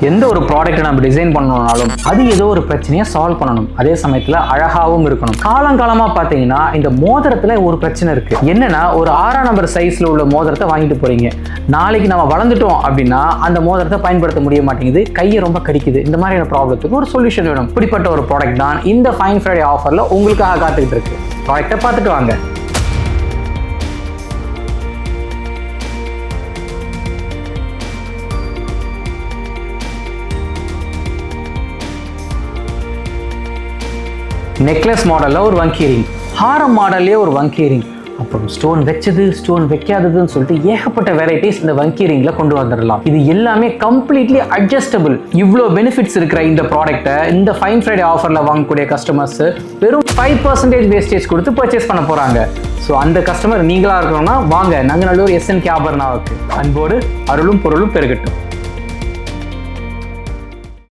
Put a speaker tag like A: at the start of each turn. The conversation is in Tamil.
A: எந்த ஒரு ப்ராடக்ட்டை நம்ம டிசைன் பண்ணணும்னாலும் அது ஏதோ ஒரு பிரச்சனையை சால்வ் பண்ணணும், அதே சமயத்தில் அழகாகவும் இருக்கணும். காலங்காலமாக பார்த்தீங்கன்னா இந்த மோதிரத்தில் ஒரு பிரச்சனை இருக்கு. என்னன்னா, ஒரு 6ஆம் நம்பர் சைஸ்ல உள்ள மோதிரத்தை வாங்கிட்டு போறீங்க, நாளைக்கு நம்ம வளர்ந்துட்டோம் அப்படின்னா அந்த மோதிரத்தை பயன்படுத்த முடிய மாட்டேங்குது, கையை ரொம்ப கடிக்குது. இந்த மாதிரியான ப்ராப்ளத்துக்கு ஒரு சொல்யூஷன் வேணும். இப்படிப்பட்ட ஒரு ப்ராடக்ட் தான் இந்த ஃபைன் ஃப்ரைடே ஆஃபர்ல உங்களுக்காக காத்துக்கிட்டு இருக்கு. ப்ராடக்ட்டை பார்த்துட்டு வாங்க. நெக்லஸ் மாடலில் ஒரு வங்கி ரிங், ஹாரம் மாடல்லே ஒரு வங்கி ரிங், அப்புறம் ஸ்டோன் வச்சது ஸ்டோன் வைக்காததுன்னு சொல்லிட்டு ஏகப்பட்ட வெரைட்டிஸ் இந்த வங்கி ரிங்ல கொண்டு வந்துடலாம். இது எல்லாமே கம்ப்ளீட்லி அட்ஜஸ்டபிள். இவ்வளோ பெனிஃபிட்ஸ் இருக்கிற இந்த ப்ராடக்ட்டை இந்த ஃபைன் ஃப்ரைடே ஆஃபரில் வாங்கக்கூடிய கஸ்டமர்ஸ் வெறும் 5% வேஸ்டேஜ் கொடுத்து பர்ச்சேஸ் பண்ண போகிறாங்க. ஸோ அந்த கஸ்டமர் நீங்களாக இருக்கணும்னா வாங்க, நங்கநல்லூர் SNK ஆபரணாவுக்கு. அன்போடு அருளும் பொருளும் பெருகட்டும்.